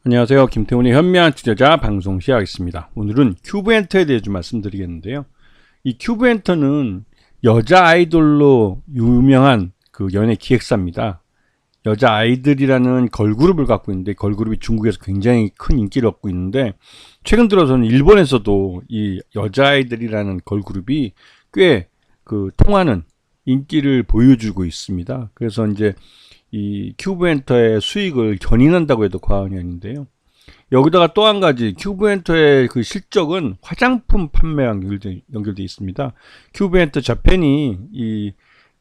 안녕하세요. 김태훈의 현명한 투자자 방송 시작하겠습니다. 오늘은 큐브엔터에 대해 좀 말씀드리겠는데요. 이 큐브엔터는 여자 아이돌로 유명한 그 연예 기획사입니다. 여자 아이들이라는 걸그룹을 갖고 있는데, 걸그룹이 중국에서 굉장히 큰 인기를 얻고 있는데, 최근 들어서는 일본에서도 이 여자 아이들이라는 걸그룹이 꽤 그 통하는 인기를 보여주고 있습니다. 그래서 이제 이 큐브엔터의 수익을 견인한다고 해도 과언이 아닌데요. 여기다가 또 한 가지, 큐브엔터의 그 실적은 화장품 판매와 연결되어 있습니다. 큐브엔터 자펜이 이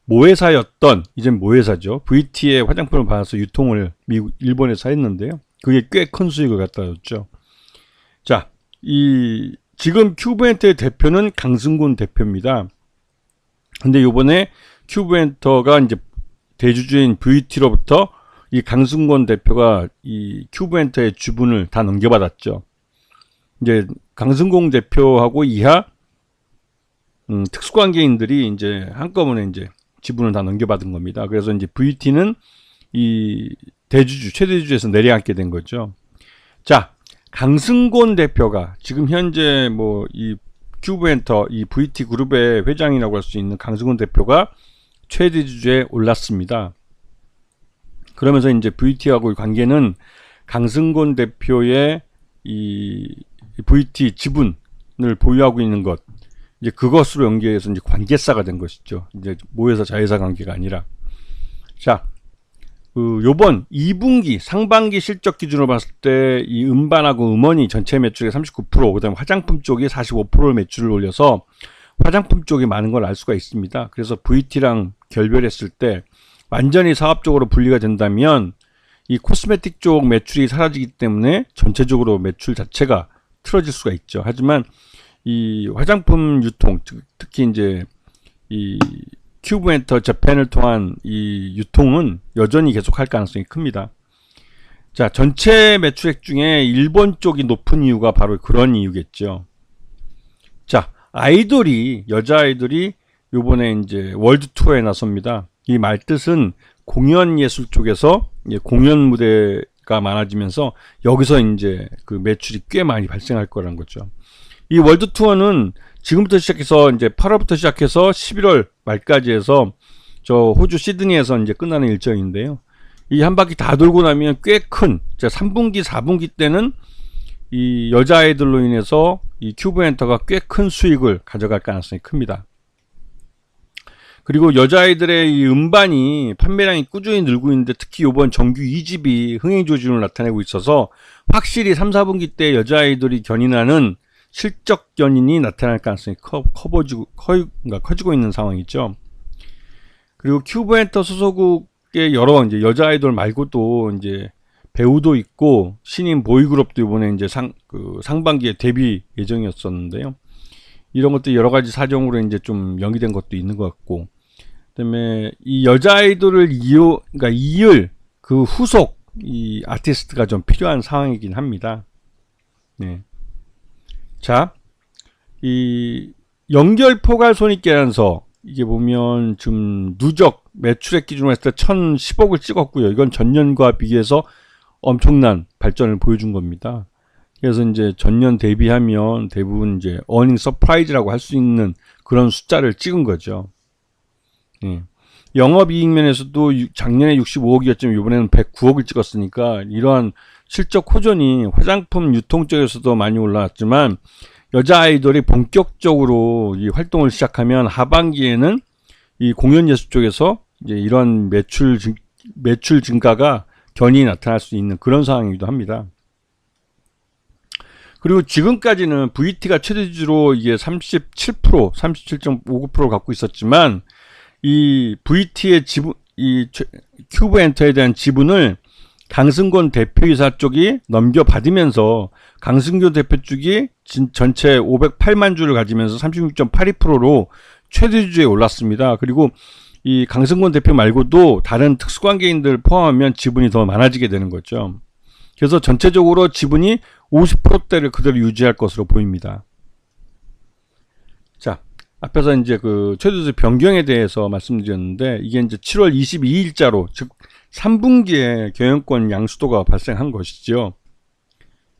모회사였던, 이젠 모회사죠. VT의 화장품을 받아서 유통을 일본에서 했는데요. 그게 꽤 큰 수익을 갖다 줬죠. 자, 지금 큐브엔터의 대표는 강승곤 대표입니다. 근데 요번에 큐브엔터가 이제 대주주인 VT로부터 이 강승곤 대표가 이 큐브엔터의 주분을 다 넘겨받았죠. 이제 강승곤 대표하고 이하 특수관계인들이 이제 한꺼번에 이제 지분을 다 넘겨받은 겁니다. 그래서 이제 VT는 이 대주주, 최대주주에서 내려앉게 된 거죠. 자, 강승곤 대표가 지금 현재 뭐 이 큐브엔터, 이 VT 그룹의 회장이라고 할 수 있는 강승곤 대표가 최대주주에 올랐습니다. 그러면서 이제 VT하고의 관계는 강승곤 대표의 이 VT 지분을 보유하고 있는 것, 이제 그것으로 연계해서 이제 관계사가 된 것이죠. 이제 모회사 자회사 관계가 아니라. 자, 요번 2분기 상반기 실적 기준으로 봤을 때 이 음반하고 음원이 전체 매출의 39%, 그다음에 화장품 쪽이 45%의 매출을 올려서 화장품 쪽이 많은 걸 알 수가 있습니다. 그래서 VT랑 결별했을 때 완전히 사업적으로 분리가 된다면 이 코스메틱 쪽 매출이 사라지기 때문에 전체적으로 매출 자체가 틀어질 수가 있죠. 하지만 이 화장품 유통, 특히 이제 이 큐브엔터 재팬을 통한 이 유통은 여전히 계속할 가능성이 큽니다. 자, 전체 매출액 중에 일본 쪽이 높은 이유가 바로 그런 이유겠죠. 자, 여자 아이돌이 요번에 이제 월드 투어에 나섭니다. 이 말뜻은 공연 예술 쪽에서 공연 무대가 많아지면서 여기서 이제 그 매출이 꽤 많이 발생할 거라는 거죠. 이 월드 투어는 지금부터 시작해서 이제 8월부터 시작해서 11월 말까지 해서 저 호주 시드니에서 이제 끝나는 일정인데요. 이 한 바퀴 다 돌고 나면 꽤 큰, 3분기, 4분기 때는 이 여자 아이들로 인해서 이 큐브엔터가 꽤 큰 수익을 가져갈 가능성이 큽니다. 그리고 여자아이들의 이 음반이 판매량이 꾸준히 늘고 있는데, 특히 이번 정규 2집이 흥행 조짐을 나타내고 있어서 확실히 3, 4분기 때 여자아이들이 견인하는 실적 견인이 나타날 가능성이 커지고 있는 상황이죠. 그리고 큐브엔터 소속국의 여러 이제 여자아이돌 말고도 이제 배우도 있고 신인 보이그룹도 이번에 이제 상반기에 데뷔 예정이었었는데요. 이런 것도 여러 가지 사정으로 이제 좀 연기된 것도 있는 것 같고, 그다음에 이 여자 아이돌을 이을 그 후속 이 아티스트가 좀 필요한 상황이긴 합니다. 네. 자, 이 연결 포괄 손익계산서, 이게 보면 좀 누적 매출액 기준으로 했을 때 1010억을 찍었고요. 이건 전년과 비교해서 엄청난 발전을 보여준 겁니다. 그래서 이제 전년 대비하면 대부분 이제 어닝 서프라이즈라고 할 수 있는 그런 숫자를 찍은 거죠. 예. 영업이익 면에서도 작년에 65억이었지만 이번에는 109억을 찍었으니까 이러한 실적 호전이 화장품 유통 쪽에서도 많이 올라왔지만, 여자 아이돌이 본격적으로 이 활동을 시작하면 하반기에는 이 공연 예술 쪽에서 이제 이런 매출 증가가 견인이 나타날 수 있는 그런 상황이기도 합니다. 그리고 지금까지는 VT가 최대주주로 이게 37%, 37.59%를 갖고 있었지만, 이 VT의 지분, 이 큐브엔터에 대한 지분을 강승곤 대표이사 쪽이 넘겨받으면서 강승곤 대표 쪽이 전체 508만 주를 가지면서 36.82%로 최대주주에 올랐습니다. 그리고 이 강승곤 대표 말고도 다른 특수관계인들 포함하면 지분이 더 많아지게 되는 거죠. 그래서 전체적으로 지분이 50%대를 그대로 유지할 것으로 보입니다. 자, 앞에서 이제 그 최대주주 변경에 대해서 말씀드렸는데, 이게 이제 7월 22일자로, 즉 3분기에 경영권 양수도가 발생한 것이죠.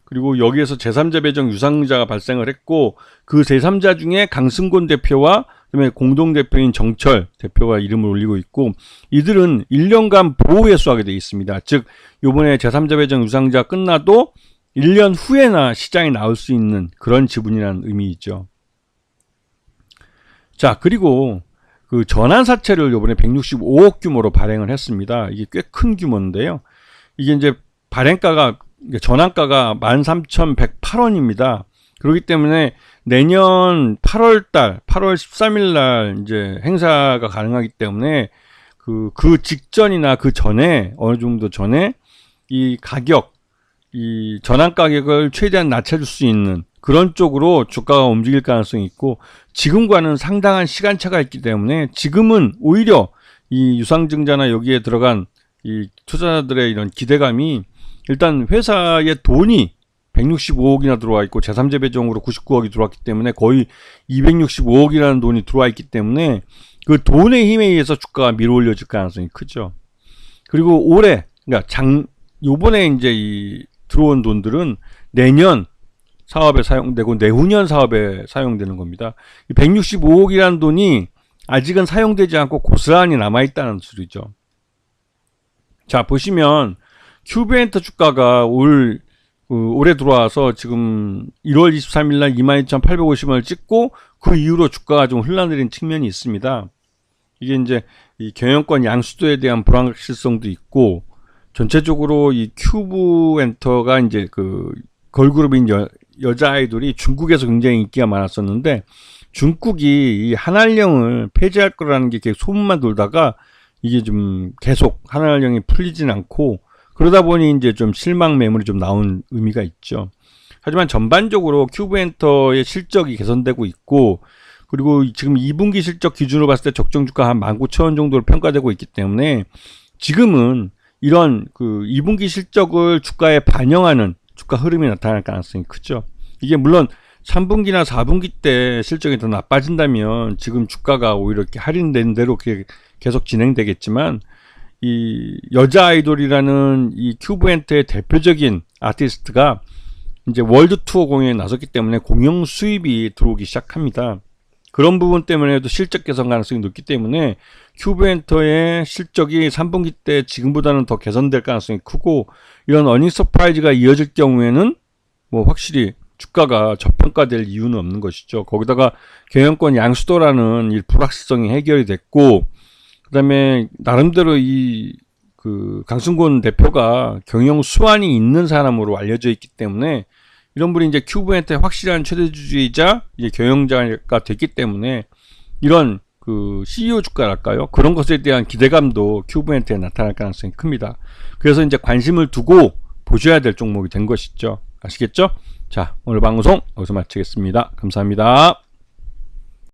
그리고 여기에서 제3자 배정 유상자가 발생을 했고 그 제3자 중에 강승곤 대표와 그다음에 공동대표인 정철 대표가 이름을 올리고 있고 이들은 1년간 보호회수하게 되어 있습니다. 즉 이번에 제3자 배정 유상자 끝나도 1년 후에나 시장에 나올 수 있는 그런 지분이라는 의미이죠. 자, 그리고 그 전환사채를 이번에 165억 규모로 발행을 했습니다. 이게 꽤 큰 규모인데요. 이게 이제 발행가가 전환가가 13,108원입니다. 그렇기 때문에 내년 8월 13일 날 이제 행사가 가능하기 때문에 그 직전이나 그 전에 어느 정도 전에 이 가격, 이 전환 가격을 최대한 낮춰줄 수 있는 그런 쪽으로 주가가 움직일 가능성이 있고 지금과는 상당한 시간차가 있기 때문에 지금은 오히려 이 유상증자나 여기에 들어간 이 투자자들의 이런 기대감이 일단 회사에 돈이 165억이나 들어와 있고 제3자 배정으로 99억이 들어왔기 때문에 거의 265억이라는 돈이 들어와 있기 때문에 그 돈의 힘에 의해서 주가가 밀어올려질 가능성이 크죠. 그리고 올해 그러니까 요번에 이제 이 들어온 돈들은 내년 사업에 사용되고 내후년 사업에 사용되는 겁니다. 이 165억이라는 돈이 아직은 사용되지 않고 고스란히 남아있다는 소리죠. 자, 보시면 큐브엔터 주가가 올해 들어와서 지금 1월 23일 날 22,850원을 찍고 그 이후로 주가가 좀 흘러내린 측면이 있습니다. 이게 이제 이 경영권 양수도에 대한 불확실성도 있고 전체적으로 이 큐브엔터가 이제 그 걸그룹인 여자 아이돌이 중국에서 굉장히 인기가 많았었는데 중국이 이 한알령을 폐지할 거라는 게 계속 소문만 돌다가 이게 좀 계속 한알령이 풀리진 않고 그러다 보니 이제 좀 실망 매물이 좀 나온 의미가 있죠. 하지만 전반적으로 큐브엔터의 실적이 개선되고 있고 그리고 지금 2분기 실적 기준으로 봤을 때 적정 주가 한 19,000원 정도로 평가되고 있기 때문에 지금은 이런 그 2분기 실적을 주가에 반영하는 주가 흐름이 나타날 가능성이 크죠. 이게 물론 3분기나 4분기 때 실적이 더 나빠진다면 지금 주가가 오히려 이렇게 할인된 대로 계속 진행되겠지만 이 여자 아이돌이라는 이 큐브엔터의 대표적인 아티스트가 이제 월드 투어 공연에 나섰기 때문에 공연 수입이 들어오기 시작합니다. 그런 부분 때문에도 실적 개선 가능성이 높기 때문에 큐브엔터의 실적이 3분기 때 지금보다는 더 개선될 가능성이 크고 이런 어닝 서프라이즈가 이어질 경우에는 뭐 확실히 주가가 저평가될 이유는 없는 것이죠. 거기다가 경영권 양수도라는 이 불확실성이 해결이 됐고 그다음에 나름대로 이 그 강승곤 대표가 경영 수완이 있는 사람으로 알려져 있기 때문에 이런 분이 이제 큐브엔터의 확실한 최대주주이자 이제 경영자가 됐기 때문에 이런 그 CEO 주가랄까요? 그런 것에 대한 기대감도 큐브엔터에 나타날 가능성이 큽니다. 그래서 이제 관심을 두고 보셔야 될 종목이 된 것이죠. 아시겠죠? 자, 오늘 방송 여기서 마치겠습니다. 감사합니다.